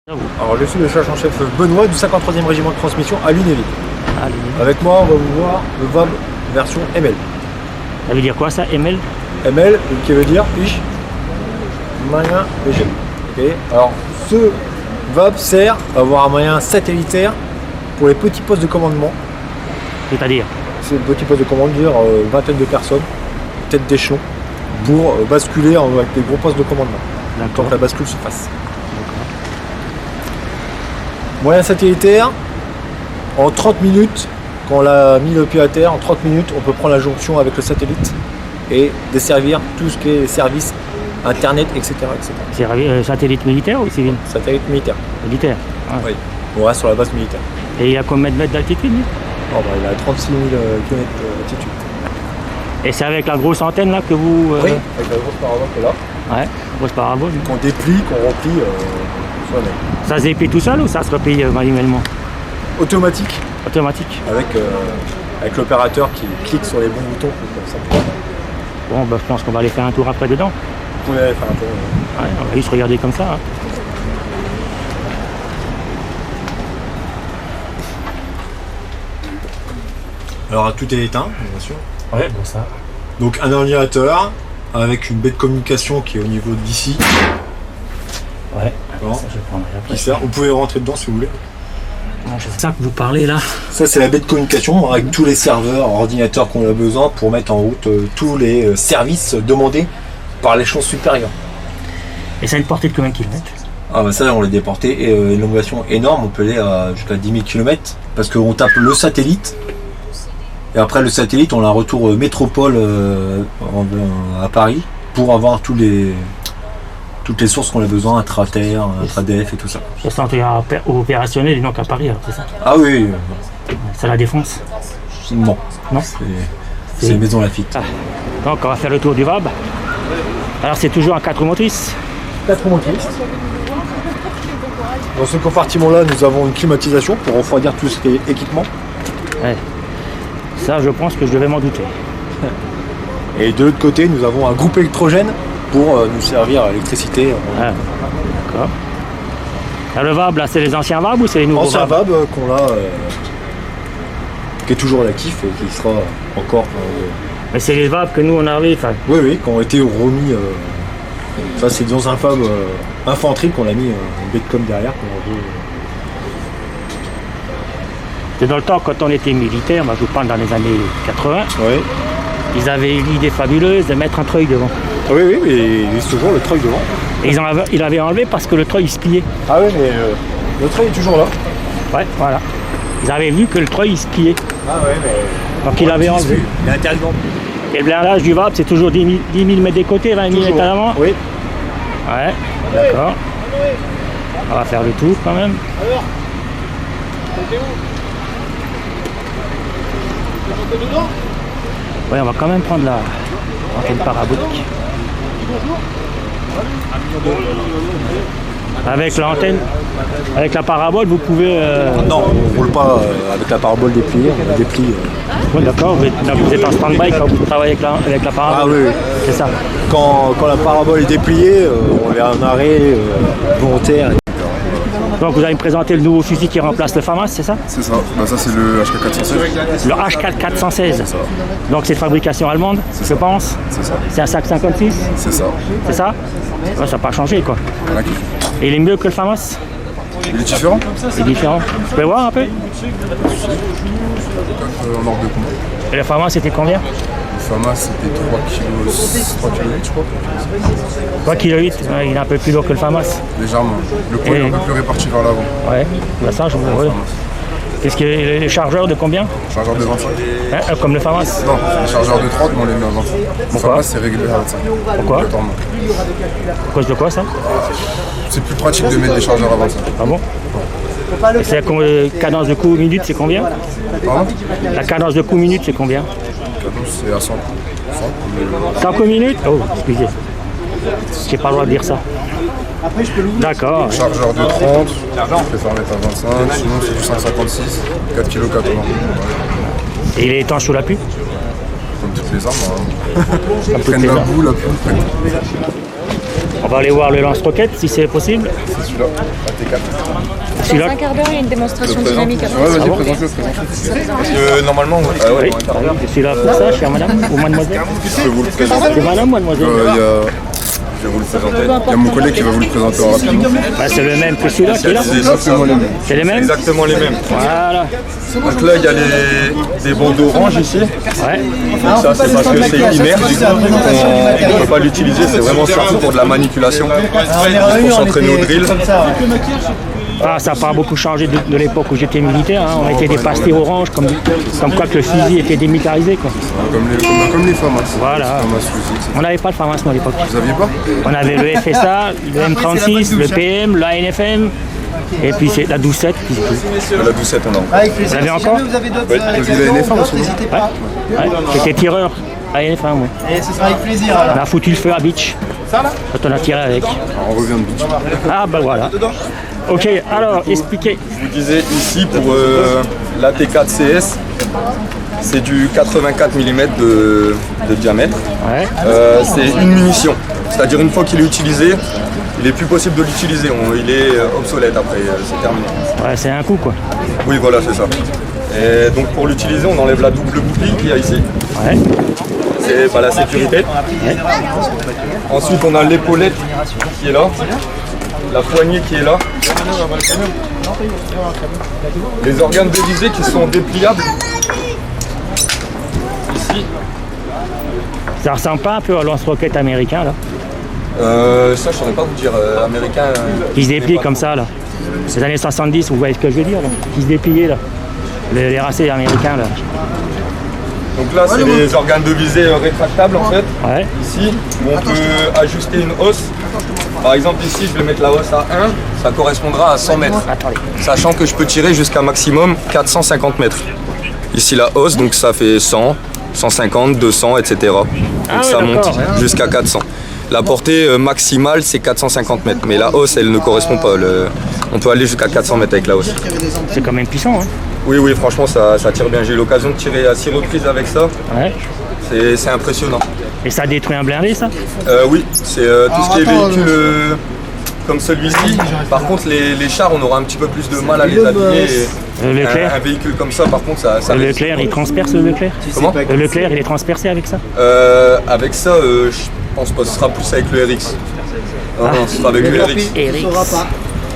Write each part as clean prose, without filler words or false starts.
Alors je suis le sergent-chef Benoît du 53e régiment de transmission à Lunéville. Avec moi on va vous voir le VAB version ML. Ça veut dire quoi ça, ML? ML qui veut dire Ich moyen léger. Okay. Alors ce VAB sert à avoir un moyen satellitaire pour les petits postes de commandement. C'est-à-dire? C'est le petit poste de commandement, dire une vingtaine de personnes, tête d'échelon, pour basculer avec des gros postes de commandement. Tant que la bascule se fasse. Moyen satellitaire, en 30 minutes, quand on a mis le pied à terre, en 30 minutes, on peut prendre la jonction avec le satellite et desservir tout ce qui est service, internet, etc. C'est satellite militaire ou civil? Satellite militaire. Militaire. Ah. Oui, on reste sur la base militaire. Et il y a combien de mètres d'altitude? Oh, bah, il a 36 000 km d'altitude. Et c'est avec la grosse antenne là que vous... Oui, avec la grosse parabole qui est là. Ouais, grosse parabole. Qu'on déplie, qu'on remplit sur la mer. Ça se déplie tout seul ou ça se replie manuellement? Automatique. Automatique. Avec l'opérateur qui clique sur les bons boutons. Comme ça. Bon, bah, je pense qu'on va aller faire un tour après dedans. On va aller faire un tour. Ouais, on va juste regarder comme ça. Hein. Alors tout est éteint, bien sûr. Ouais, bon ça. Donc un ordinateur avec une baie de communication qui est au niveau d'ici. Ouais. Bon. Ça, je prendrai après. Qui sert. Vous pouvez rentrer dedans si vous voulez. C'est ça que vous parlez là? Ça c'est la baie de communication avec tous les serveurs, ordinateurs qu'on a besoin pour mettre en route tous les services demandés par l'échelon supérieur. Et ça a une portée de combien de kilomètres? Ah bah ça on l'a déporté et une élongation énorme, on peut aller jusqu'à 10 000 km parce qu'on tape le satellite et après le satellite on a un retour métropole à Paris pour avoir toutes les sources qu'on a besoin, intra-terre, intra-def et tout ça. Le centre opérationnel est donc à Paris, alors c'est ça? Ah oui. C'est la Défense? Non. Non. C'est Maison Lafitte. Ah. Donc on va faire le tour du VAB. Alors c'est toujours un 4 roues motrices? 4 roues motrices. Dans ce compartiment-là, nous avons une climatisation pour refroidir tout ce qui est équipement. Ouais. Ça, je pense que je devais m'en douter. Et de l'autre côté, nous avons un groupe électrogène pour nous servir à l'électricité. Ah, d'accord. Le VAB, là, c'est les anciens VAB ou c'est les nouveaux Ancien VAB? VAB qu'on a, qui est toujours actif et qui sera encore... Mais c'est les VAB que nous, on avait. Oui, qui ont été remis... ça, c'est dans un VAB infanterie qu'on a mis une baie de com derrière. C'est dans le temps, quand on était militaire, moi, je vous parle dans les années 80, oui. Ils avaient eu l'idée fabuleuse de mettre un treuil devant. Oui, mais il est toujours le treuil devant. Et ils l'avaient enlevé parce que le treuil se pliait. Ah oui, mais le treuil est toujours là. Ouais, voilà. Ils avaient vu que le treuil se pliait. Ah ouais, mais... Donc ils l'avaient enlevé. Il est interdit. Et le blindage du VAB, c'est toujours 10 000 mètres des côtés, 20 000 mètres à l'avant? Oui. Ouais, d'accord. On va faire le tour quand même. Alors, t'es où? T'es rentré dedans? Ouais, on va quand même prendre la antenne parabolique. Avec l'antenne, avec la parabole, vous pouvez... Non, on ne roule pas avec la parabole dépliée, on déplie. Oui, d'accord, vous êtes en stand-by quand vous travaillez avec la parabole. Ah oui. C'est ça. Quand la parabole est dépliée, on est en arrêt volontaire. Donc vous allez me présenter le nouveau fusil qui remplace le FAMAS, c'est ça? C'est ça, bah, ça c'est le HK416. Le HK416. Donc c'est de fabrication allemande, je pense. C'est ça. C'est un sac 56? C'est ça. C'est ça? Ouais, ça n'a pas changé quoi. Il y en a qui... Et il est mieux que le FAMAS? Il est différent. C'est différent. Je peux voir un peu? En ordre de combat. Et le FAMAS c'était combien? Le FAMAS c'était 3 kg 8 je crois. 3 kg 8, ouais, il est un peu plus lourd que le FAMAS. Légèrement. Le poids est un peu plus réparti vers l'avant. Ouais, bah ça je vois. Ouais. Qu'est-ce que les chargeurs de combien? Chargeur de 25. Hein, comme le FAMAS? Non, les chargeurs de 30 mais on les met à 25. Le Pourquoi? FAMAS c'est réglé à 25. Pourquoi? Obligatoirement. À cause de quoi ça? C'est plus pratique de mettre des chargeurs à 25. Ah bon? Et c'est la cadence de coup minute c'est combien? Pardon? La cadence de coup minute c'est combien? C'est à 100. 100 coups minute? Oh, excusez. J'ai pas le droit de dire ça. D'accord. Chargeur de 30, je préfère mettre à 25, sinon c'est du 556, 4 kg 80. Et il est étanche sous la pluie? Comme toutes les armes, Comme ils toutes prennent les la armes. boue, la pluie, ils prennent. On va aller voir le lance-roquette si c'est possible. C'est celui-là, AT4. 4. Dans Celui-là, un quart d'heure, il y a une démonstration dynamique Ouais, avant. vas-y, présente-le. Normalement, ouais. Ah ouais, oui. C'est celui-là pour ça, chère madame ou mademoiselle. je peux vous le présenter. C'est madame ou mademoiselle Je vais vous le présenter. Il y a mon collègue qui va vous le présenter rapidement. Bah, c'est le même que celui-là qui est là. C'est exactement les mêmes. C'est les mêmes. Exactement les mêmes. Voilà. Donc là, il y a des bandeaux orange ici. Ouais. Donc ça, c'est parce que c'est inerte. On ne peut pas l'utiliser. C'est vraiment surtout pour de la manipulation. Pour s'entraîner au drill. Ah, ça n'a pas beaucoup changé de l'époque où j'étais militaire. Hein. On était des pastilles orange, comme quoi que le fusil était démilitarisé. Quoi. Comme les FAMAS. Voilà. FAMAS fusil, On n'avait pas de pharmacie à l'époque. vous aviez pas? On avait le FSA, le M36, le PM, l'ANFM, et puis c'est la 12-7. La doucette, on a. Vous l'avez encore? Vous avez d'autres Vous avez la NF1 en ce moment? n'hésitez pas. Ouais. J'étais tireur à ANF1, moi. Et ce sera avec plaisir alors. On a foutu le feu à Beach. Quand on a tiré avec. Alors, on revient de beach. Ah, bah voilà. Ok, alors, expliquez. Je vous disais ici pour l'AT4CS, c'est du 84 mm de diamètre. Ouais. C'est une munition, c'est-à-dire une fois qu'il est utilisé, il est plus possible de l'utiliser, il est obsolète après, c'est terminé. Ouais, c'est un coup, quoi. Oui, voilà, c'est ça. Et donc pour l'utiliser, on enlève la double bouclier qu'il y a ici. Ouais. C'est la sécurité. Ensuite, on a l'épaulette qui est là, la poignée qui est là, les organes de visée qui sont dépliables. Ici. Ça ressemble pas un peu à lance-roquette américain, là? Ça, je saurais pas vous dire. Américain. Qui se déplie comme ça, là. Les années 70, vous voyez ce que je veux dire, là? Qui se dépliaient, là. Les racers américains, là. Donc là, c'est les organes de visée rétractables en fait. Ouais. Ici, où on peut ajuster une hausse. Par exemple, ici, je vais mettre la hausse à 1, ça correspondra à 100 mètres. Attendez. Sachant que je peux tirer jusqu'à maximum 450 mètres. Ici, la hausse, donc ça fait 100, 150, 200, etc. Donc Ah ouais, ça monte d'accord, ouais. jusqu'à 400. La portée maximale, c'est 450 mètres. Mais la hausse, elle ne correspond pas. On peut aller jusqu'à 400 mètres avec la hausse. C'est quand même puissant, hein? Oui, oui, franchement, ça tire bien. J'ai eu l'occasion de tirer à 6 reprises avec ça. Ouais. C'est impressionnant. Et ça détruit un blindé, ça? Oui, c'est tout ce qui est véhicule comme celui-ci. Par contre, les chars, on aura un petit peu plus de mal à les habiller. Le Leclerc? Un véhicule comme ça, par contre, ça Le Leclerc, il transperce le Leclerc? Comment? Le Leclerc, il est transpercé avec ça? Avec ça, je pense pas. Ce sera plus avec le RX. Non, non, ce sera avec le RX. Eric.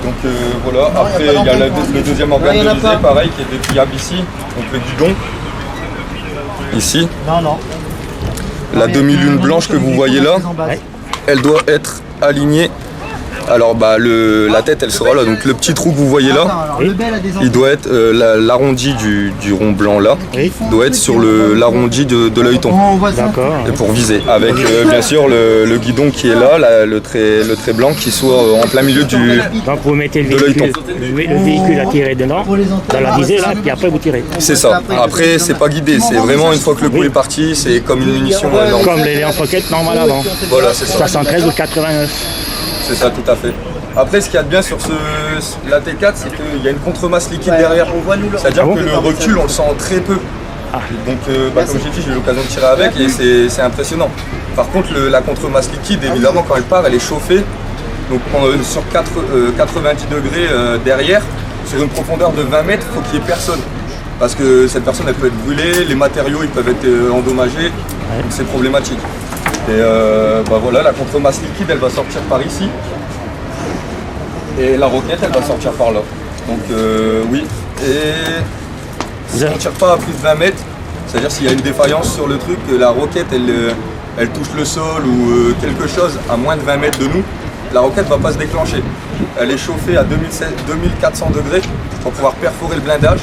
Donc voilà. Après, il y a le deuxième organe de visée, pareil, qui est dépliable ici. Donc le guidon. Ici. Non. La demi-lune blanche que vous voyez là, elle doit être alignée. Alors la tête elle sera là, donc le petit trou que vous voyez là, il doit être l'arrondi du rond blanc là, doit être sur l'arrondi de l'œilleton. D'accord. Et pour viser, avec bien sûr le guidon qui est là, le trait blanc qui soit en plein milieu du. Donc vous mettez le de véhicule, le véhicule à tirer dedans, dans la visée là, puis après vous tirez. C'est ça. Après c'est pas guidé, c'est vraiment une fois que le coup est parti, c'est comme une munition normale. Comme les lance-roquettes normales avant. Voilà, c'est ça. 73 ou 89. C'est ça, tout à fait. Après, ce qu'il y a de bien sur la T4, c'est qu'il y a une contremasse liquide derrière. C'est-à-dire que le recul, on le sent très peu. Donc, comme j'ai dit, j'ai eu l'occasion de tirer avec et c'est impressionnant. Par contre, la contremasse liquide, évidemment, quand elle part, elle est chauffée. Donc, sur 90 degrés derrière, sur une profondeur de 20 mètres, il faut qu'il n'y ait personne. Parce que cette personne, elle peut être brûlée, les matériaux, ils peuvent être endommagés. Donc, c'est problématique. Et voilà, la contremasse liquide, elle va sortir par ici. Et la roquette, elle va sortir par là. Donc oui. Et si on ne tire pas à plus de 20 mètres, c'est-à-dire s'il y a une défaillance sur le truc, la roquette, elle touche le sol ou quelque chose à moins de 20 mètres de nous, la roquette ne va pas se déclencher. Elle est chauffée à 2400 degrés pour pouvoir perforer le blindage.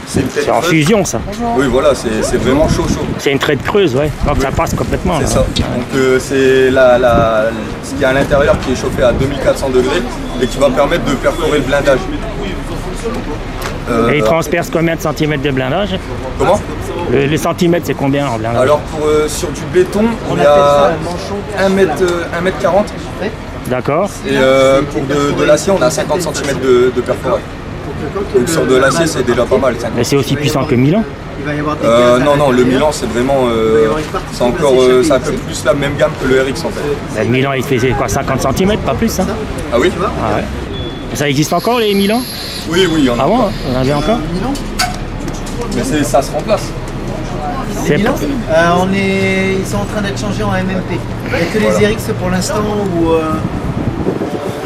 C'est en fusion ça. Oui, voilà, c'est vraiment chaud. C'est une traite creuse, ouais. Donc ça passe complètement. C'est ça. Donc c'est ce qu'il y a à l'intérieur qui est chauffé à 2400 degrés et qui va permettre de perforer le blindage. Et il transperce combien de centimètres de blindage? Comment? Les centimètres, c'est combien en blindage? Alors sur du béton, il y a 1m40. D'accord. Et pour de l'acier, on a 50 cm de perforé. Donc sur de l'acier, c'est déjà pas mal. Mais c'est aussi puissant que Milan? Non, le Milan, c'est vraiment. C'est encore. C'est un peu plus la même gamme que le RX en fait. Le Milan, il faisait quoi, 50 cm, pas plus, hein? Ah oui? Ah ouais. Ça existe encore les Milan? Oui, oui, il y en a. Ah bon, encore. on en avait encore? Mais ça se remplace. C'est Milan, ils sont en train d'être changés en MMP. Il n'y a que les RX pour l'instant où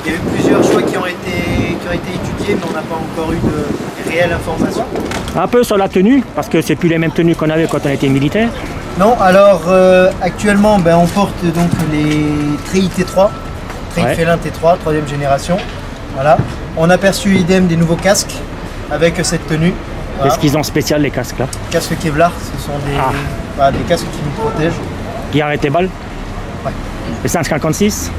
il y a eu plusieurs choix qui ont été étudiés, mais on n'a pas encore eu de réelle information. un peu sur la tenue, parce que c'est plus les mêmes tenues qu'on avait quand on était militaire. Non, alors actuellement on porte donc les treillis T3, treillis Ouais. félin T3, troisième génération. Voilà. On a perçu idem des nouveaux casques avec cette tenue. Voilà. Qu'est-ce qu'ils ont spécial les casques là? Casques Kevlar, ce sont des casques qui nous protègent. Qui arrêtent les balles? Ouais. Les 5,56?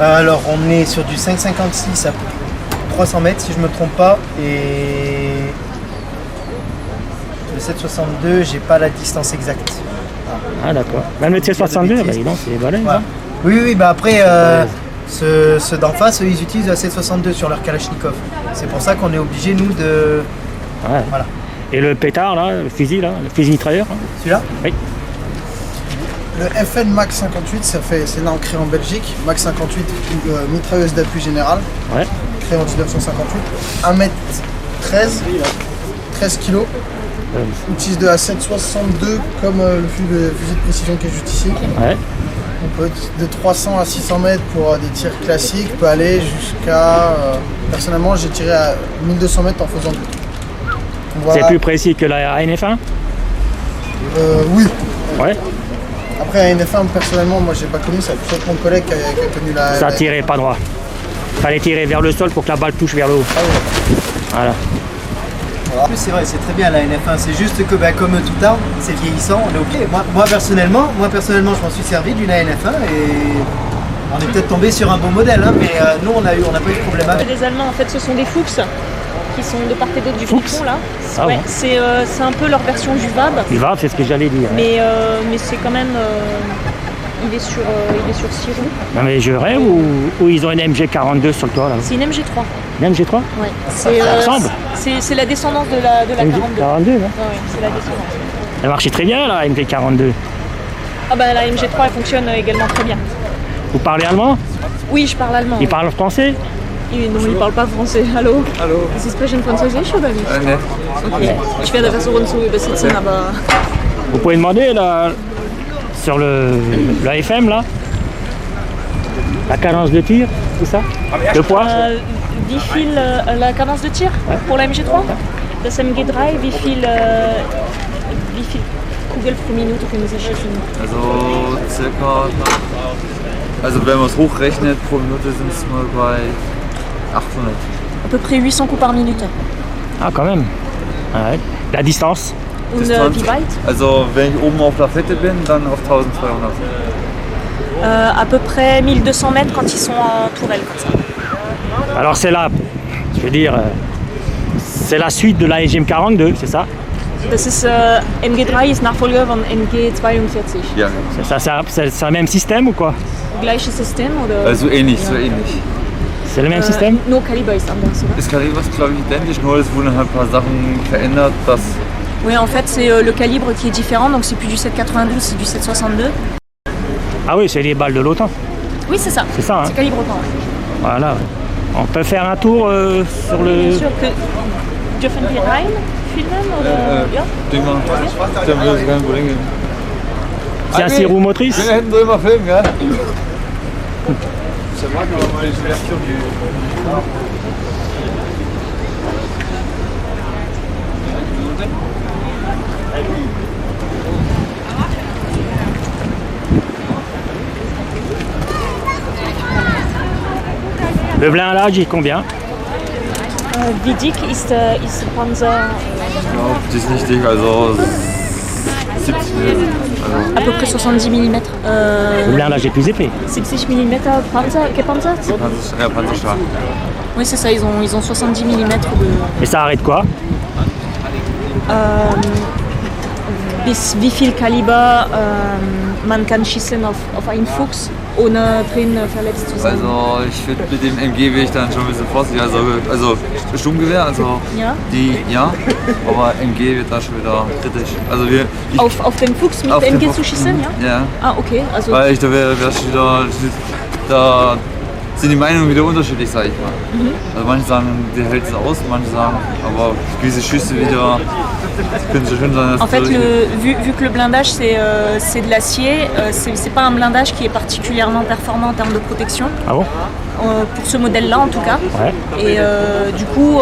Alors on est sur du 5,56 à 300 mètres si je ne me trompe pas, et le 7,62 j'ai pas la distance exacte. Ah d'accord. Même le T62, bah, dis donc, c'est balèze. Voilà. Hein. Oui, bah après ceux d'en face, eux, ils utilisent la 7,62 sur leur Kalachnikov. C'est pour ça qu'on est obligé nous de... Ouais. Voilà. Et le pétard là, le fusil mitrailleur hein. Celui-là Oui. Le FN Max 58, c'est là créé en Belgique. Max 58, une mitrailleuse d'appui général, Ouais. créée en 1958. 1m13, 13 kg. Utilise de la 7,62 comme le fusil de précision qui est juste ici. Ouais. On peut de 300 à 600 mètres pour des tirs classiques, peut aller jusqu'à... personnellement, j'ai tiré à 1200 mètres en faisant tout. Donc, voilà. C'est plus précis que la ANF1? Oui. Ouais. Après, la NF1, personnellement, moi, j'ai pas connu ça. C'est mon collègue qui a connu la... Ça tirait pas droit. Fallait tirer vers le sol pour que la balle touche vers le haut. Ah oui. Voilà. En plus c'est vrai, c'est très bien la NF1, c'est juste que comme tout arme, c'est vieillissant, on est ok. Moi personnellement, je m'en suis servi d'une ANF1 et on est peut-être tombé sur un bon modèle, hein, mais nous on n'a pas eu de problème avec. Les Allemands, en fait, ce sont des Fuchs qui sont de part et d'autre du front là. Ah Ouais, bon. c'est un peu leur version du VAB, Il va, c'est ce que j'allais dire. mais c'est quand même. Il est sur 6 roues. Non mais je rêve ou ils ont une MG42 sur le toit là? C'est une MG3. Une MG3? Ouais. C'est ressemble. c'est la descendance de la 42. Ouais, MG42, hein. c'est la descendance. Elle marchait très bien la MG42. Ah bah la MG3 elle fonctionne également très bien. Vous parlez allemand? Oui, je parle allemand. Ils parlent français? Non, il parle pas français. Hallo? Hallo. Sie sprechen Französisch oder nicht? Ne. Okay. Ich werde versuchen zu übersetzen, aber... Vous pouvez demander là, sur le FM là, la cadence de tir, tout ça, le poids. Wie viel la cadence de tir pour la MG3? Das MG3, wie viel Kugel pro Minute können Sie schießen? Also circa, wenn man es hochrechnet, pro Minute sind es mal bei 800. À peu près 800 coups par minute. Ah quand même. Ah ouais. La distance. Und Distanz. wie weit? Also wenn ich oben auf der Fette bin, dann auf 1200. À peu près 1200 mètres quand ils sont en tourelle comme ça. Alors c'est là, je veux dire, c'est la suite de la MG42, c'est ça? Das ist MG3 ist Nachfolger von MG42. Ja, C'est ça, c'est le même système ou quoi? Gleiches System oder? so ähnlich, so ähnlich. C'est le même système? Nur Kaliber ist anders, oder? Das Kaliber ist glaube ich identisch, nur es wurden halt ein paar Sachen verändert, dass Oui, en fait, c'est le calibre qui est différent, donc c'est plus du 7,92, c'est du 7,62. Ah oui, c'est les balles de l'OTAN. Oui, c'est ça. C'est ça, hein. C'est calibre autant. Voilà. On peut faire un tour sur le... Bien sûr que dürfen wir rein filmen oder ja? Ding mal, dann will ich kein Problem. C'est un 6 roues motrices. Da hinten drüber filmen, gell? C'est vrai qu'on va voir les ouvertures du... Le blindage, il est combien? Wie dick ist Panzer? Ich glaube, die ist nicht dick, also 70 À peu près 70 mm. Le blindage est plus épais. 70 mm Panzer? Quel Panzer? Panzerstrahl. Oui, c'est ça, ils ont 70 mm de... Et ça arrête quoi? Bis wie viel Kaliber man kann schießen auf einen Fuchs, ohne drin verletzt zu sein. Also ich würde mit dem MG wäre ich dann schon ein bisschen vorsichtig, also Sturmgewehr, also Ja? die ja, aber MG wird da schon wieder kritisch. Also Auf den Fuchs mit Auf den MG Fuchs, zu schießen, ja? ja, Ah, okay, also... weil ich da wäre wieder da sind die Meinungen wieder unterschiedlich, sag ich mal. Also manche sagen, der hält es aus, manche sagen, aber gewisse Schüsse wieder können sie schön sein. En fait, vu que le blindage c'est de l'acier, c'est pas un blindage qui est particulièrement performant en termes de protection. Ah bon? Pour ce modèle-là en tout cas. Ouais. Et du coup,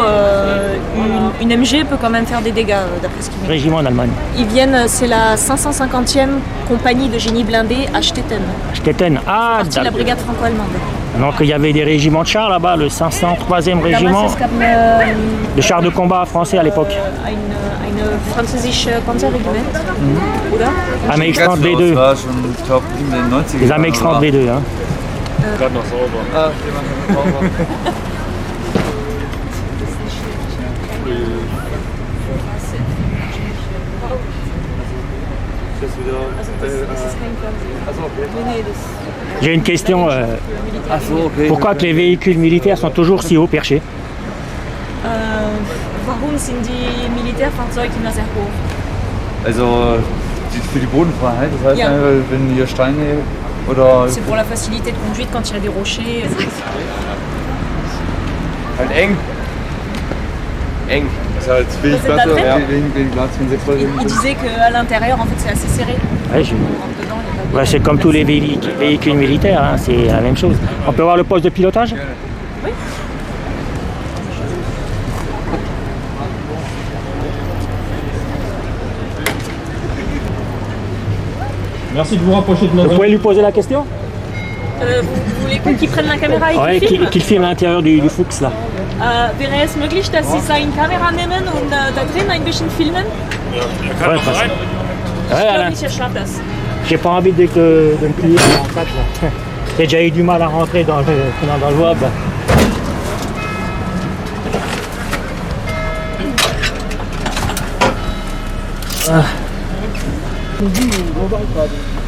une MG peut quand même faire des dégâts d'après ce qu'il me dit. Régiment en Allemagne. Ils viennent, c'est la 550e compagnie de génie blindé à Stetten, Stetten. Ah, partie de la brigade franco-allemande. donc il y avait des régiments de chars là-bas, le 503e régiment Damals es gab de chars de combat français à l'époque. eine französische Panzerregiment, oder? AMX-30 Das B2. war schon, ich glaube, in den 90ern. Les AMX-30 B2. Hein. Gerade noch sauber. Ah, jemand sauber. J'ai une question. Pourquoi que les véhicules militaires sont toujours si haut perchés? Warum sind die Militärfahrzeuge immer sehr hoch? Also für die Bodenfreiheit, das heißt, Ja. wenn hier Steine oder C'est pour la facilité de conduite quand il y a des rochers. Halt eng. Eng. das ist halt wenig Das ist Platz, da drin? ja. wenig Platz, wenn sechs Leute Il disait qu'à l'intérieur, en fait, c'est assez serré. Ouais, On rentre dedans, il y a pas de- ouais, c'est comme tous les véhicules militaires, hein, c'est la même chose. On peut voir le poste de pilotage? Oui. Merci de vous rapprocher de Vous notre... pouvez lui poser la question? Vous voulez quoi, qu'il prenne la caméra et Ouais, qu'il filme? qu'il filme à l'intérieur du Fuchs là. Wäre es möglich, dass Sie seine Kamera nehmen und da drin ein bisschen filmen? Ouais, parce- Ouais, Ich Alain. glaube nicht, er schafft das. J'ai pas envie de me plier en quatre là. J'ai déjà eu du mal à rentrer dans le web.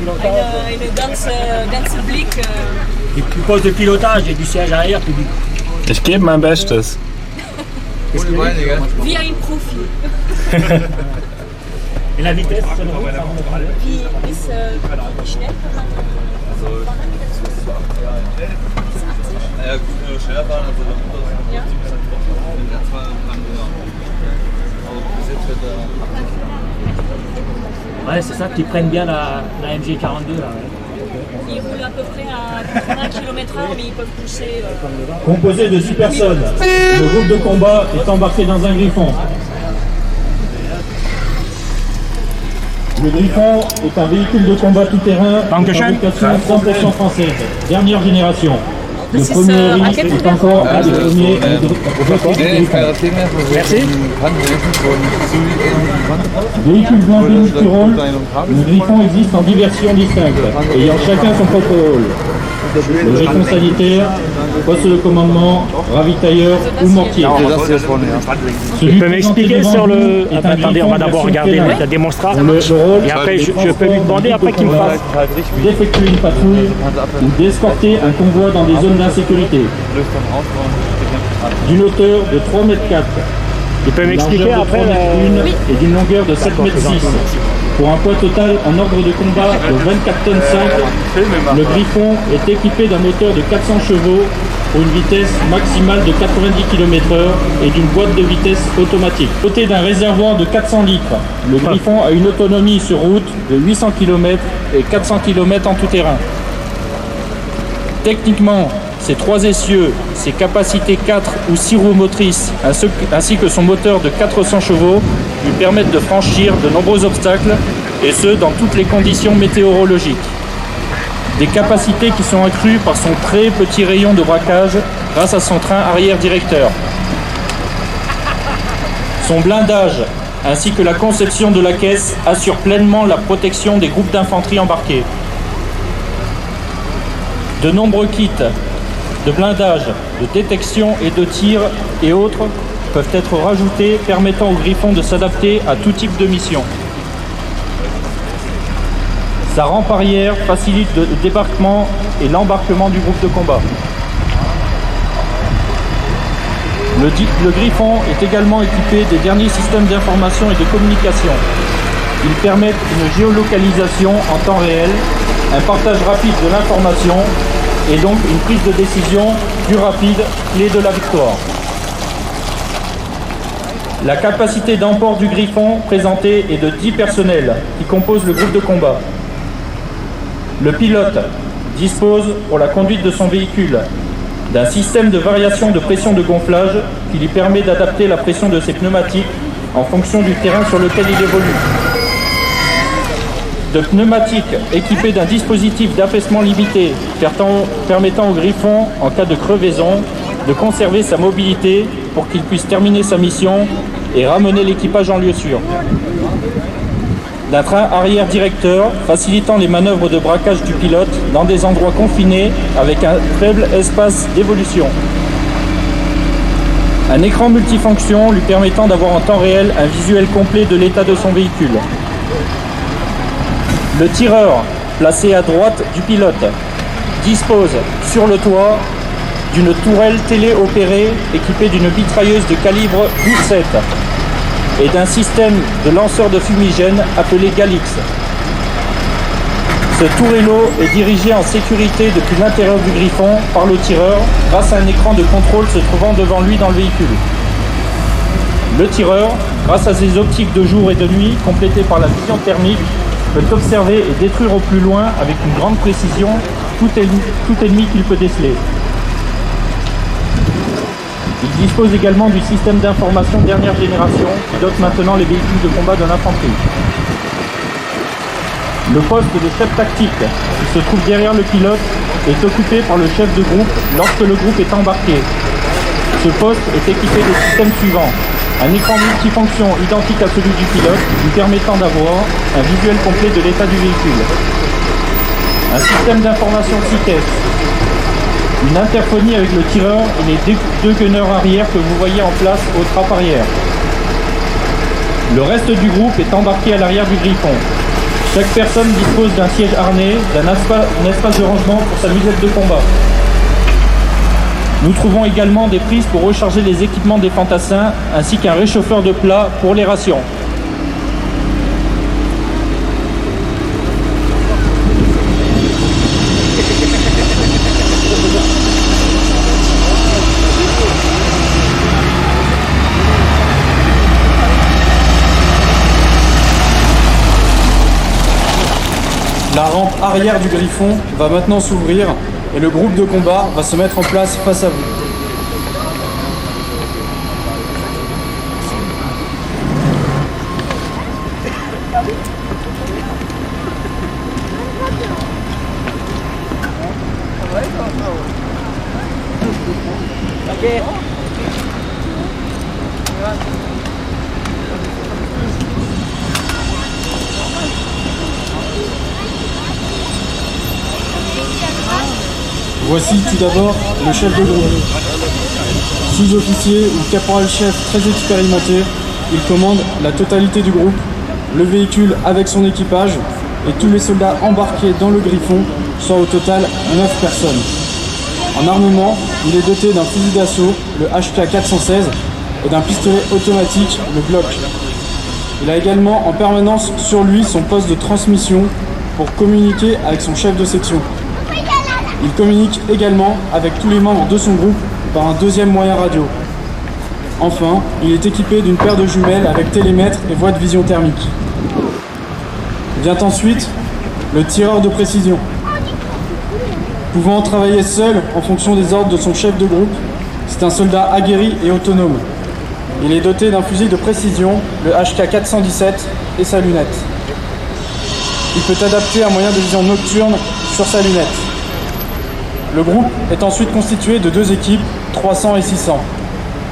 Eine ganze Blick. Du poste de pilotage et du siège arrière, tu dis. Ich gebe mein Bestes. ohne Beine, gell? Wie ein Profi. Et la vitesse? Wie ist schnell? Naja, gut, wenn wir schneller fahren, also dann Ja. in der 200 genau. Aber bis jetzt wird Ouais, c'est ça, qu'ils prennent bien la MG42 là. Ouais. Ils roulent à peu près à 80 km/h, mais ils peuvent pousser. Composé de 6 personnes, le groupe de combat est embarqué dans un Griffon. Le Griffon est un véhicule de combat tout-terrain de fabrication 100% française, dernière génération. Le C'est premier ça, à Eric quelle est encore un des premiers Merci. véhicule blindé multirôle. Le Griffon existe en 10 versions distinctes, ayant chacun son propre rôle. Le Griffon sanitaire, poste de commandement, ravitailleur ou mortier. Tu peux m'expliquer sur le... Attendez, on va d'abord regarder la démonstration. Le rôle Et après, je peux lui demander après qu'il me fasse. d'effectuer une patrouille ou d'escorter un convoi dans des zones d'insécurité. D'une hauteur de 3,4 m. Il peut m'expliquer Largeur de après 3,1 m et d'une longueur de 7,6 m. Pour un poids total en ordre de combat de 24,5 tonnes, le Griffon est équipé d'un moteur de 400 chevaux pour une vitesse maximale de 90 km/h et d'une boîte de vitesse automatique. Doté d'un réservoir de 400 litres, le Griffon a une autonomie sur route de 800 km et 400 km en tout terrain. Techniquement, ses 3 essieux, ses capacités 4 ou 6 roues motrices, ainsi que son moteur de 400 chevaux, lui permettent de franchir de nombreux obstacles, et ce, dans toutes les conditions météorologiques. Des capacités qui sont accrues par son très petit rayon de braquage grâce à son train arrière directeur. Son blindage, ainsi que la conception de la caisse, assurent pleinement la protection des groupes d'infanterie embarqués. De nombreux kits de blindage, de détection et de tir et autres peuvent être rajoutés, permettant au Griffon de s'adapter à tout type de mission. Sa rampe arrière facilite le débarquement et l'embarquement du groupe de combat. Le Griffon est également équipé des derniers systèmes d'information et de communication. Ils permettent une géolocalisation en temps réel, un partage rapide de l'information et donc une prise de décision plus rapide, clé de la victoire. La capacité d'emport du Griffon présentée est de 10 personnels qui composent le groupe de combat. Le pilote dispose pour la conduite de son véhicule d'un système de variation de pression de gonflage qui lui permet d'adapter la pression de ses pneumatiques en fonction du terrain sur lequel il évolue. De pneumatiques équipés d'un dispositif d'affaissement limité permettant au Griffon, en cas de crevaison, de conserver sa mobilité pour qu'il puisse terminer sa mission et ramener l'équipage en lieu sûr. D'un train arrière directeur facilitant les manœuvres de braquage du pilote dans des endroits confinés avec un faible espace d'évolution. Un écran multifonction lui permettant d'avoir en temps réel un visuel complet de l'état de son véhicule. Le tireur, placé à droite du pilote, dispose sur le toit d'une tourelle téléopérée équipée d'une mitrailleuse de calibre 12,7 et d'un système de lanceur de fumigène appelé Galix. Ce tourello est dirigé en sécurité depuis l'intérieur du Griffon par le tireur grâce à un écran de contrôle se trouvant devant lui dans le véhicule. Le tireur, grâce à ses optiques de jour et de nuit complétées par la vision thermique, peut observer et détruire au plus loin avec une grande précision tout ennemi qu'il peut déceler. Il dispose également du système d'information dernière génération qui dote maintenant les véhicules de combat de l'infanterie. Le poste de chef tactique, qui se trouve derrière le pilote, est occupé par le chef de groupe lorsque le groupe est embarqué. Ce poste est équipé des systèmes suivants. Un écran multifonction identique à celui du pilote, lui permettant d'avoir un visuel complet de l'état du véhicule. Un système d'information CITES. Une interphonie avec le tireur et les deux gunners arrière que vous voyez en place au trappe arrière. Le reste du groupe est embarqué à l'arrière du Griffon. Chaque personne dispose d'un siège harnais, d'un espace de rangement pour sa musette de combat. Nous trouvons également des prises pour recharger les équipements des fantassins ainsi qu'un réchauffeur de plats pour les rations. La rampe arrière du Griffon va maintenant s'ouvrir et le groupe de combat va se mettre en place face à vous. Voici tout d'abord le chef de groupe. Sous-officier ou caporal-chef très expérimenté, il commande la totalité du groupe, le véhicule avec son équipage et tous les soldats embarqués dans le Griffon, soit au total 9 personnes. En armement, il est doté d'un fusil d'assaut, le HK416, et d'un pistolet automatique, le Glock. Il a également en permanence sur lui son poste de transmission pour communiquer avec son chef de section. Il communique également avec tous les membres de son groupe par un deuxième moyen radio. Enfin, il est équipé d'une paire de jumelles avec télémètre et voie de vision thermique. Vient ensuite le tireur de précision. Pouvant travailler seul en fonction des ordres de son chef de groupe, c'est un soldat aguerri et autonome. Il est doté d'un fusil de précision, le HK417 et sa lunette. Il peut adapter un moyen de vision nocturne sur sa lunette. Le groupe est ensuite constitué de 2 équipes, 300 et 600.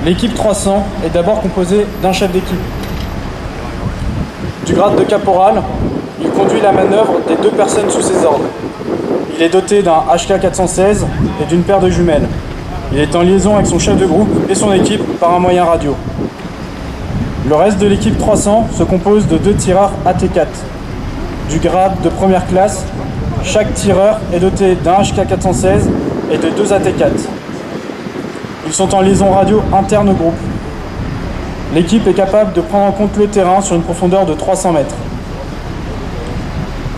L'équipe 300 est d'abord composée d'un chef d'équipe. Du grade de caporal, il conduit la manœuvre des 2 personnes sous ses ordres. Il est doté d'un HK416 et d'une paire de jumelles. Il est en liaison avec son chef de groupe et son équipe par un moyen radio. Le reste de l'équipe 300 se compose de 2 tireurs AT4. Du grade de première classe, chaque tireur est doté d'un HK416 et de 2 AT4. Ils sont en liaison radio interne au groupe. L'équipe est capable de prendre en compte le terrain sur une profondeur de 300 mètres.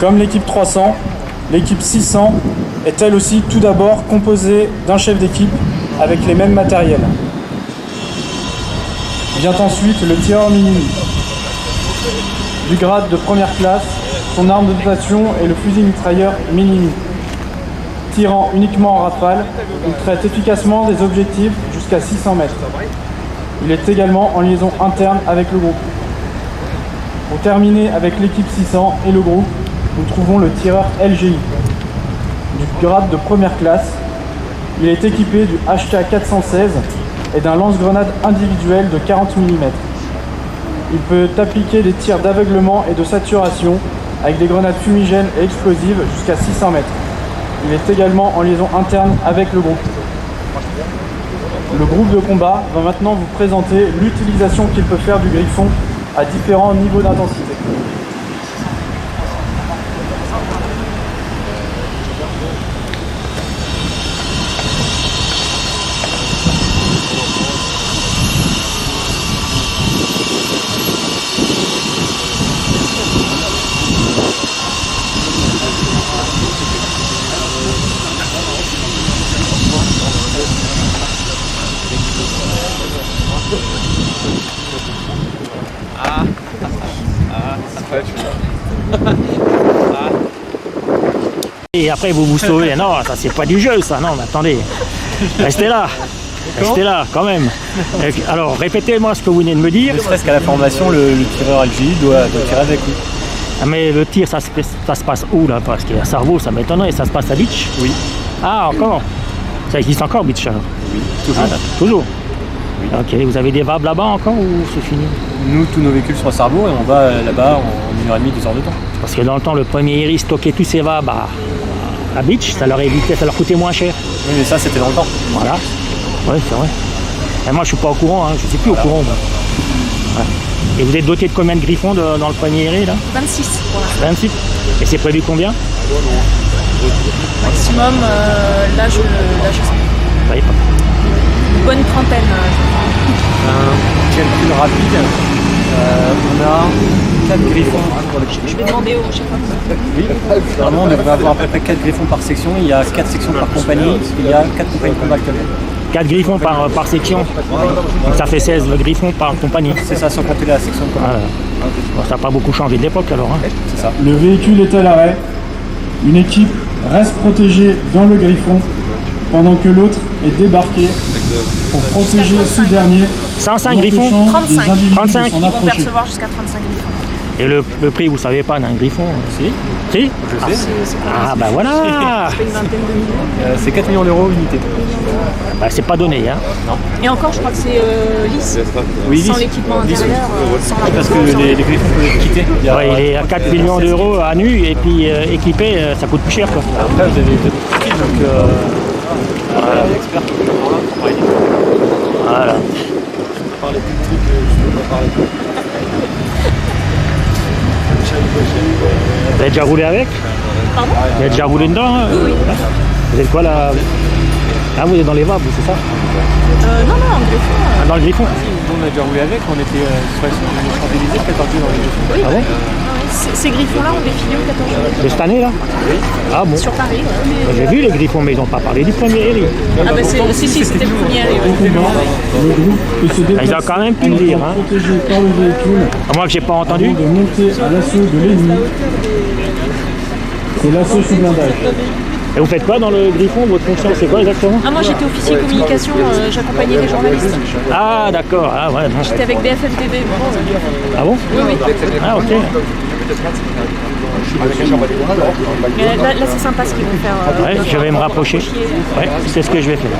Comme l'équipe 300, l'équipe 600 est elle aussi tout d'abord composée d'un chef d'équipe avec les mêmes matériels. Vient ensuite le tireur minimi. Du grade de première classe, son arme de dotation est le fusil mitrailleur minimi. Tirant uniquement en rafale, il traite efficacement des objectifs jusqu'à 600 mètres. Il est également en liaison interne avec le groupe. Pour terminer avec l'équipe 600 et le groupe, nous trouvons le tireur LGI. Du grade de première classe, il est équipé du HK416 et d'un lance-grenade individuel de 40 mm. Il peut appliquer des tirs d'aveuglement et de saturation avec des grenades fumigènes et explosives jusqu'à 600 mètres. Il est également en liaison interne avec le groupe. Le groupe de combat va maintenant vous présenter l'utilisation qu'il peut faire du Griffon à différents niveaux d'intensité. Et après vous vous sauvez. Non, ça c'est pas du jeu ça, non mais attendez. Restez là. Restez là quand même. Alors répétez-moi ce que vous venez de me dire. Ne serait-ce qu'à la formation, le tireur LGI doit tirer avec lui. Ah, mais le tir ça se passe où là? Parce qu'à Sarrebourg ça m'étonnerait, ça se passe à Beach? Oui. Ah encore? Ça existe encore Beach alors? Oui, toujours. Ah, toujours? Oui. Ok, vous avez des VAB là-bas encore ou c'est fini? Nous, tous nos véhicules sont à Sarrebourg et on va là-bas en 1h30, 2 heures de temps. Parce que dans le temps, le premier Iris stockait tous ses VAB à Beach, ça leur coûtait moins cher. Oui, mais ça, c'était dans le temps. Voilà. Oui, c'est vrai. Et moi, je suis pas au courant, hein. Je suis plus au courant. Ouais. Et vous êtes doté de combien de Griffons dans le premier Iris là? 26. 26. Et c'est prévu combien? Maximum, là je sais pas. Vous savez pas. Une bonne trentaine. Un calcul rapide. On a 4 Griffons. Je vais demander au chef. Oui, normalement on devrait avoir à peu près 4 Griffons par section. Il y a 4 sections par compagnie. Il y a 4 compagnies de combat actuellement. 4 Griffons par section. Donc ça fait 16 Griffons par compagnie. C'est ça, sans compter la section de combat. Bon, ça n'a pas beaucoup changé de l'époque alors. Hein. C'est ça. Le véhicule est à l'arrêt. Une équipe reste protégée dans le Griffon pendant que l'autre est débarqué pour protéger ce dernier. 105 Griffons? 35. 35. Ils vont percevoir jusqu'à 35 Griffons. Et le prix, vous savez pas d'un Griffon? Si. Si? Je sais. Ah bah voilà. Ça fait une vingtaine de millions. C'est 4 millions d'euros unité. Bah c'est pas donné hein. Non. Et encore, je crois que c'est lisse. Oui, sans lisse. l'équipement Lisse, intérieur. Sans la Parce que sans les Griffons peuvent être quittés. Ouais, il est à 4 millions d'euros à nu et puis équipé, ça coûte plus cher quoi. Après, vous avez des petits kits, donc voilà, les experts qui sont là pour aider. Voilà. Parler plus de trucs, je peux pas parler. Vous avez déjà roulé avec? Pardon? Vous avez déjà roulé dedans? Hein? Oui. Vous êtes quoi là? Ah vous êtes dans les VAB, c'est ça? Non, en Griffon. Ah, dans le Griffon? Nous, on a déjà roulé avec, on était sur les Champs-Élysées, 14 dans les Griffons. Oui. Ah bon? Ces Griffons-là ont défilé au 14 juillet. De cette année là? Oui. Ah bon? Sur Paris. J'ai vu les Griffons mais ils n'ont pas parlé du premier Héli. Ah bah si, c'était le premier. Le groupe peut se Ils déplacer ont quand même pu le dire. Hein. protégé par le véhicule À moins que j'ai pas entendu. avant de monter à l'assaut de l'ennemi. C'est l'assaut sous blindage. Et vous faites quoi dans le Griffon? Votre fonction c'est quoi exactement? Ah, moi j'étais officier communication, j'accompagnais les journalistes. Ah d'accord, ah ouais. Non. J'étais avec BFFDB. Ah bon? Oui. Ah ok. Mais là c'est sympa ce qu'ils vont faire. Ouais, je vais me rapprocher. Ouais, c'est ce que je vais faire.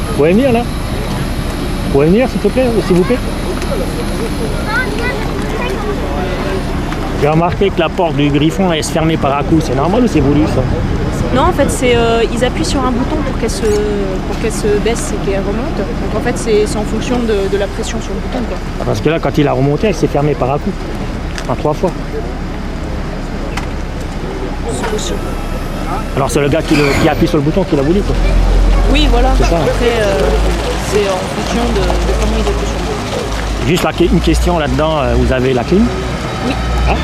Vous pouvez venir là? Vous pouvez venir s'il te plaît, s'il vous plaît? J'ai remarqué que la porte du Griffon elle se fermait par à coup. C'est normal ou c'est voulu ça? Non, en fait, ils appuient sur un bouton pour qu'elle se baisse et qu'elle remonte. Donc en fait, c'est en fonction de la pression sur le bouton, quoi. Parce que là, quand il a remonté, elle s'est fermée par à coup. En 3 fois. C'est possible. Alors c'est le gars qui appuie sur le bouton qui l'a voulu, quoi. Oui, voilà. C'est ça. Après, c'est en fonction de comment il appuie sur le bouton. Juste une question là-dedans, vous avez la clim? Oui. Ah.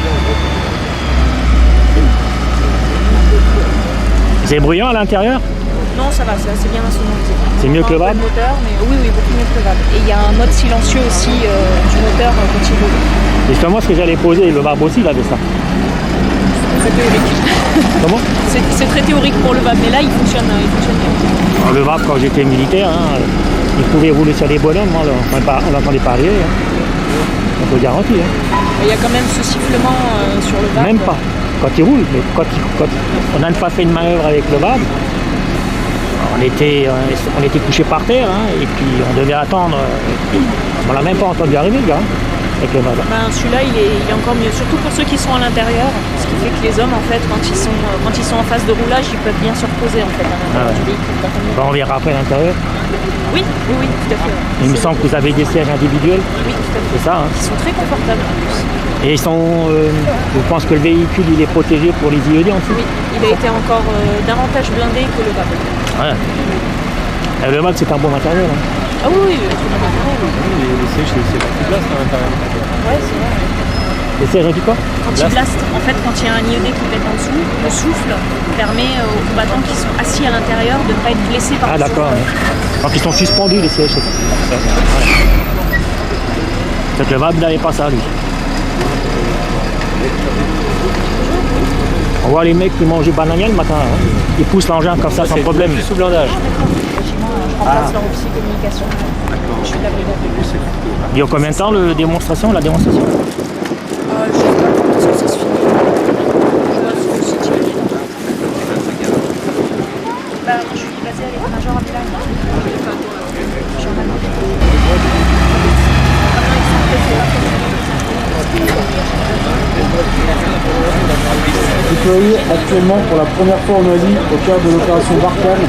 C'est bruyant à l'intérieur? Non, ça va, c'est bien insonorisé. C'est mieux que le VAB? moteur, mais oui, beaucoup mieux que le VAB. Et il y a un mode silencieux aussi du moteur quand il roule. Justement, ce que j'allais poser, le VAB aussi, il avait ça. Très théorique. Comment? C'est très théorique pour le VAB, mais là, il fonctionne bien. Alors, le VAB, quand j'étais militaire, il pouvait rouler sur des bonhommes, on l'entendait parler. On peut le garantir. Il y a quand même ce sifflement sur le VAB. Même pas. Quand il roule, mais quand on n'a pas fait une manœuvre avec le VAB, on était couché par terre, et puis on devait attendre. On l'a même pas entendu arriver, le gars, avec le VAB. Celui-là, il est encore mieux, surtout pour ceux qui sont à l'intérieur, ce qui fait que les hommes, en fait, quand ils sont en phase de roulage, ils peuvent bien se reposer, en fait, à l'intérieur du véhicule. On verra après l'intérieur. Oui, tout à fait. Il me semble que vous avez des sièges individuels. Oui, tout à fait. C'est ça, hein. Ils sont très confortables, en plus. Et ils sont. Je pense que le véhicule il est protégé pour les IED en dessous. Oui, il a été encore davantage blindé que le VAB. Ouais. Et le VAB c'est un bon matériel. Ah oui, c'est un bon matériel. Les sièges, c'est pas plus place à l'intérieur. Ouais, c'est vrai. Les sièges anti quoi? Quand il blaste, en fait, quand il y a un IED qui pète en dessous, le souffle permet aux combattants qui sont assis à l'intérieur de ne pas être blessés par le souffle. D'accord. Ouais. Donc ils sont suspendus les sièges, c'est ça. C'est que le VAB n'avait pas ça lui. On voit les mecs qui mangent du bananier le matin, ils poussent l'engin comme ça sans problème. Sous blindage. Je remplace leur officier communication. Je suis de la brigade de bus. Il y a combien de temps la démonstration? Je sais pas quand est-ce que ça se finit. Je vois sur le site. Moi je suis basée à l'état-major à Milan. Je suis en Déployé actuellement pour la première fois au Mali au cœur de l'opération Barkhane,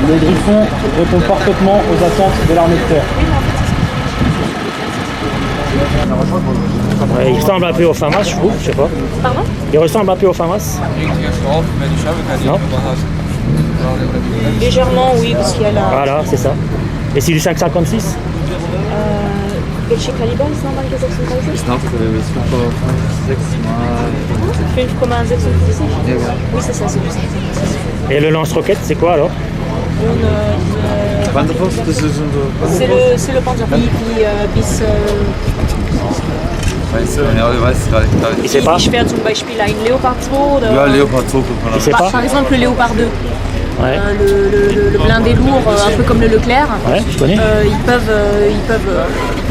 le Griffon répond parfaitement aux attentes de l'armée de terre. Ouais, il ressemble un peu au FAMAS, je trouve, je sais pas. Pardon? Il ressemble un peu au FAMAS. Non? Légèrement, oui, parce qu'il y a la... Voilà, c'est ça. Et c'est du 556? Welche Kaliber ist nochmal der 36? Ich glaube, es wird vor 6 Mal. 5,56? Ja, genau. Oui, c'est ça, c'est du 556. Et le lance-roquette, c'est quoi alors? Panzerfaust, das ist unser C'est le Panzer bis... Weißt du? Ja, ich weiß es gar nicht. Il sait pas? Ich werde zum Beispiel ein Leopard 2 oder... Ja, Leopard 2 kommt man Il sait pas? Par exemple, le Léopard 2. Ouais. Le blindé lourd, un peu comme le Leclerc. Ouais, je connais. Ils peuvent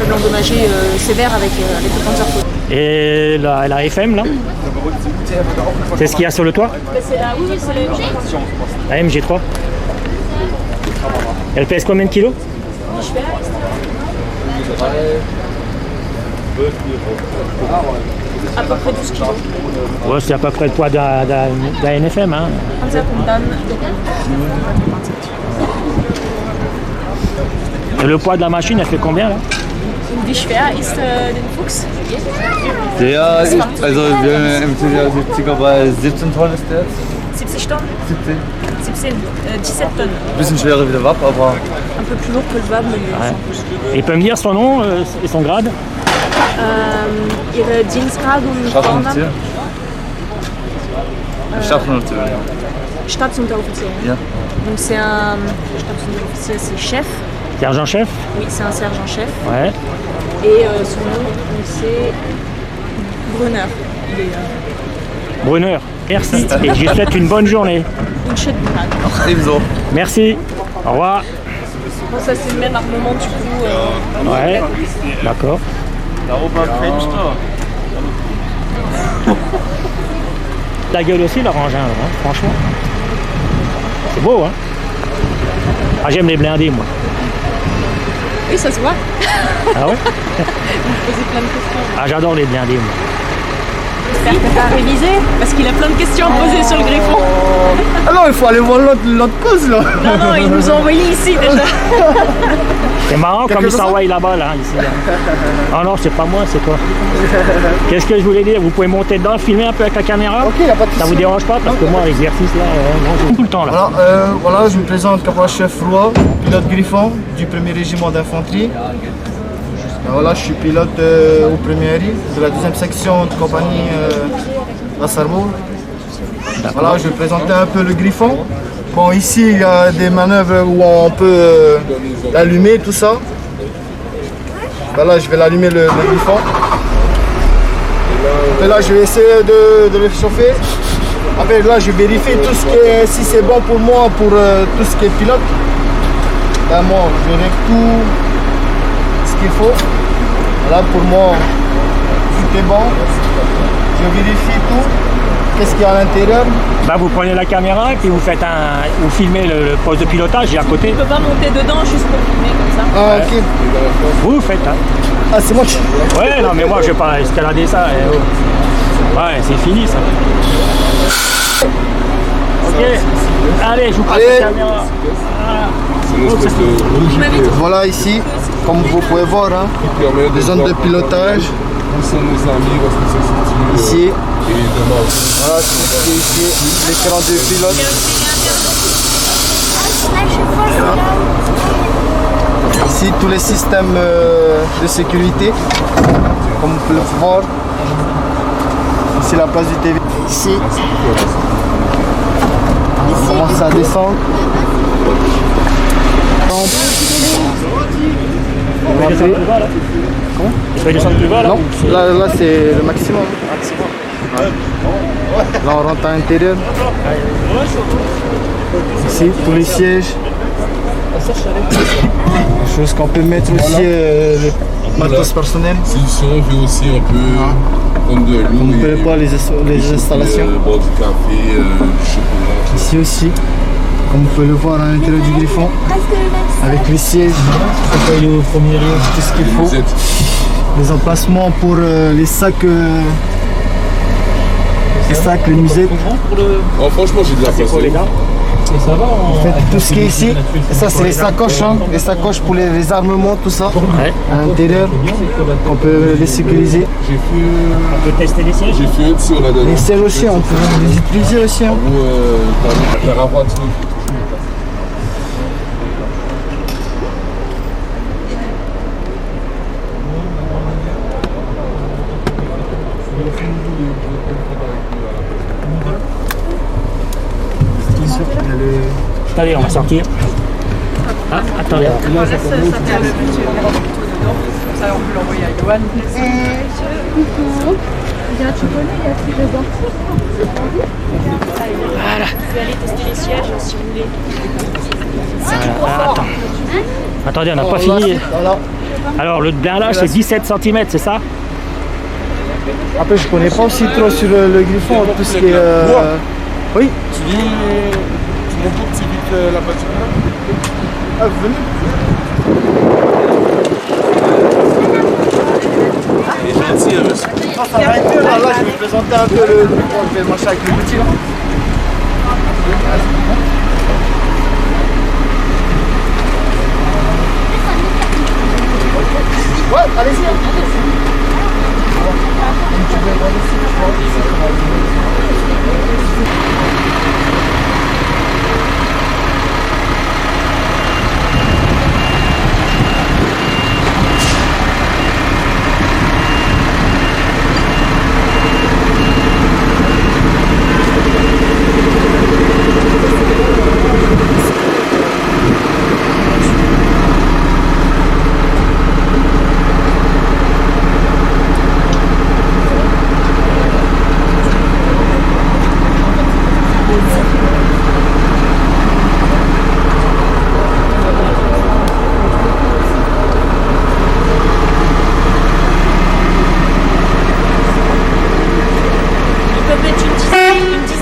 l'endommager sévère avec le Panzerfaust. Et la FM là? C'est ce qu'il y a sur le toit? C'est la... Oui, c'est la MG. La MG3. Elle pèse combien de kilos? À peu près 12 kilos. Ouais, c'est à peu près le poids d'un NFM. Hein. Et le poids de la machine, elle fait combien là? Wie schwer ist den Fuchs? Der ist, also wir haben im MT-70er bei 17 Tonnen ist der jetzt. 70 Tonnen? 17. 17 tonnes. Bisschen schwerer wie der WAP, aber... Un peu plus lourd que le VAB, mais Ouais. Et il peut me dire son nom et son grade? Ihre Dienstgrad und Vornamen? Stadtunteroffizier. Stadtunteroffizier. Stadtunteroffizier. Ja. Donc c'est un... Stadtunteroffizier, c'est chef. Sergent-chef? Oui, c'est un sergent-chef. Ouais. Et son nom, donc, c'est Brunner. Il est, Brunner. Merci. Et je lui souhaite une bonne journée. une chute de Ebenso. Merci. Au revoir. Bon, ça c'est le même armement du coup. Ouais. D'accord. La gueule aussi, leur engin, là, hein, franchement. C'est beau, hein? Ah, j'aime les blindés, moi. Oui, ça se voit. Ah ouais? Vous me posez plein de questions. Ah, j'adore les blindés, moi. J'espère que t'as révisé, parce qu'il a plein de questions à poser sur le griffon. Ah non, il faut aller voir l'autre pause là. Non, ils nous ont envoyé ici déjà. C'est marrant comme ils s'envoient là-bas, là, ici. Là. Ah non, c'est pas moi, c'est toi. Qu'est-ce que je voulais dire? Vous pouvez monter dedans, filmer un peu avec la caméra? Ok, y a pas de souci. Ça vous dérange pas? Parce que moi, l'exercice là, non, j'ai tout le temps là. Voilà, je me présente caporal-chef Roy, pilote Griffon du 1er régiment d'infanterie. Voilà, je suis pilote au 1er RI de la 2e section de compagnie à Sarrebourg. Voilà, je vais présenter un peu le Griffon. Bon, ici, il y a des manœuvres où on peut l'allumer, tout ça. Voilà, je vais l'allumer le Griffon. Et là, je vais essayer de le chauffer. Après, là, je vérifie tout ce qui est, si c'est bon pour moi, pour tout ce qui est pilote. Là, moi, je règle tout ce qu'il faut. Là, pour moi, tout est bon. Je vérifie tout. Qu'est-ce qu'il y a à l'intérieur? Bah, vous prenez la caméra et puis vous faites vous filmez le poste de pilotage et à côté. Tu peux pas monter dedans juste pour filmer comme ça. Ah, ok. Vous faites, hein. Ah, c'est moi qui... Ouais, non, mais moi, je vais pas escalader ça. Ouais, c'est fini ça. Ok. Allez, je vous passe la caméra. Voilà ici, comme vous pouvez voir, hein, des zones de pilotage. Ici. Voilà, c'est ici, l'écran du pilote. Ici, tous les systèmes de sécurité, comme vous pouvez le voir. Ici, la place du TV. Ici. On commence à descendre. Je vais descendre plus bas là? Non, là c'est le maximum. Là on rentre à l'intérieur. Ici, tous les sièges. Des choses qu'on peut mettre aussi, les matos personnels. Si on veut aussi, on peut prendre de l'eau. On ne connaît pas les installations. Boire du café, du chocolat. Ici aussi, comme vous pouvez le voir à l'intérieur du Griffon, avec les sièges, tout ce qu'il faut. Les emplacements pour les sacs, les musettes. Oh, franchement, j'ai de la place. En fait, tout ce qui est ici, ça c'est les sacoches, hein, les sacoches pour les armements, tout ça, à l'intérieur, on peut les sécuriser. On peut tester les sièges? J'ai fait un sur la dernière. Les sièges aussi, on peut les utiliser aussi. Hein. La ravate. Attendez, on va sortir. Ah, attendez. Voilà, ça vient le petit dedans. Comme ça, on peut l'envoyer à Johan. Il y a un chocolat, il y a plus dedans. Voilà. Vous pouvez aller tester les sièges si vous voulez. Attends. Attendez, on n'a pas fini. Alors, le blindage, c'est 17 cm, c'est ça? Après, je connais pas aussi trop sur le Griffon, tout ce qui est... Oui. Tu dis, tu montes tout petit vite la voiture là? Ah, venez. Il est gentil, monsieur. Ah, ça va être mieux, là, je vais présenter un peu le Griffon, je vais marcher avec le petit là. Ouais, allez-y.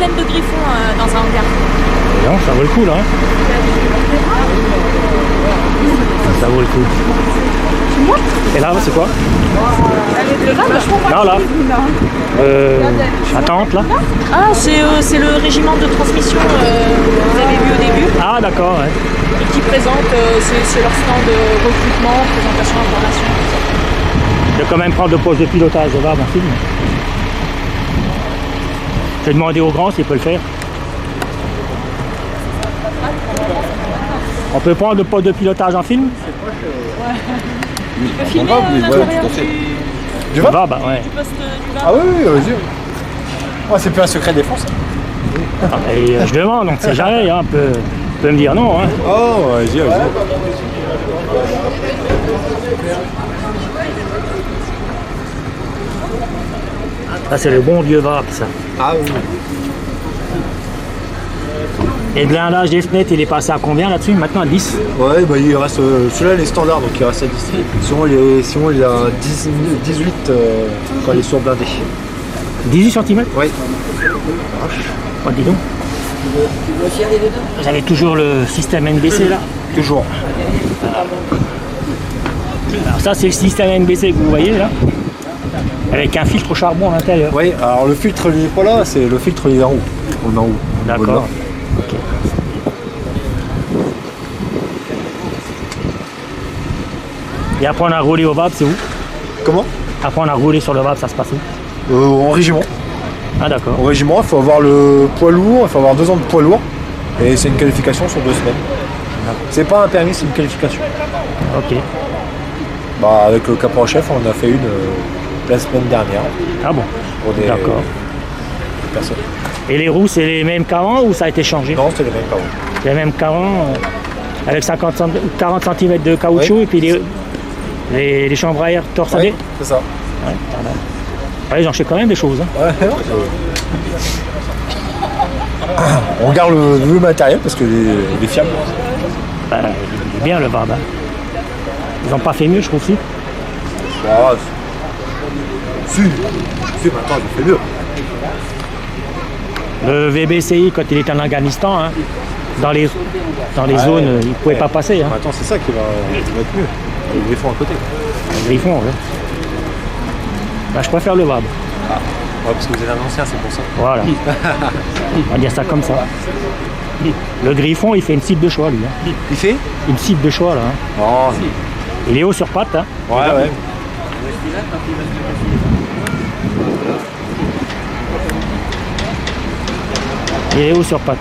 De griffons dans un hangar. Non, ça vaut le coup là. Ça vaut le coup. Et là, c'est quoi? Le VAB? Là, là. Attente, là. Ah, c'est le régiment de transmission que vous avez vu au début. Ah, d'accord, ouais. Et qui présente, c'est leur stand de recrutement, présentation, information. Je vais quand même prendre le poste de pilotage de VAB en film. Je vais demander au grand s'il peut le faire. On peut prendre le poste de pilotage en film? Tu peux filmer l'intérieur du VAB, ouais. du poste du VAB. Ah oui, vas-y. Oh, c'est plus un secret défense. Ah, et, je demande, donc c'est jamais, hein, peut me dire non. Hein. Oh, vas-y, vas-y. Ça, c'est le bon vieux VAB, ça. Ah oui. Et le blindage des fenêtres, il est passé à combien là-dessus? Maintenant à 10? Ouais, bah il reste. Celui-là, il est standard, donc il reste à 10. Sinon, il est à 18 quand il est sur blindé. 18 cm? Oui. Oh, dis donc. Vous avez toujours le système NBC là? Toujours. Alors ça, c'est le système NBC que vous voyez là, avec un filtre au charbon à l'intérieur. Oui, alors le filtre il n'est pas là, c'est le filtre il est en haut. On est en haut. D'accord. Ok. Et après on a roulé au VAB, c'est où? Comment? Après on a roulé sur le VAB, ça se passe où? En régiment. Ah d'accord. Au régiment, il faut avoir le poids lourd, il faut avoir 2 ans de poids lourd. Et c'est une qualification sur 2 semaines. C'est pas un permis, c'est une qualification. Ok. Bah avec le caporal chef, on a fait une la semaine dernière. Ah bon? Pour des personnes. Et les roues, c'est les mêmes qu'avant ou ça a été changé? Non, c'est les mêmes qu'avant. Les mêmes qu'avant, avec 40 cm de caoutchouc, oui, et puis les chambres à air torsadées. Oui, c'est ça. Ouais, ouais, ils ont acheté quand même des choses. Hein. Ouais, on garde le matériel parce que les fiables. Bah, il est bien le VAB. Hein. Ils n'ont pas fait mieux, je trouve, si. Ah, si, maintenant ils ont fait mieux. Le VBCI, quand il était en Afghanistan, hein, dans les zones, il ne pouvait pas passer. Hein. Attends, c'est ça qui va être mieux. Les griffons à côté. Les griffons, oui. Bah, je préfère le VAB. Ah, ouais, parce que vous êtes un ancien, c'est pour ça. Voilà. On va dire ça comme ça. Le griffon, il fait une cible de choix, lui. Hein. Il fait une cible de choix, là. Hein. Oh. Il est haut sur pattes. Hein. Ouais. Il est haut sur pattes.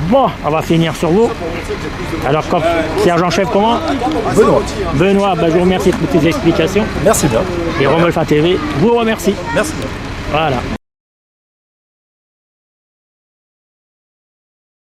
Bon, on va finir sur vous. Alors, comme sergent-chef, comment? Benoît. Benoît, bah, je vous remercie de toutes tes explications. Merci bien. Et Romolfa TV vous remercie. Merci bien. Voilà.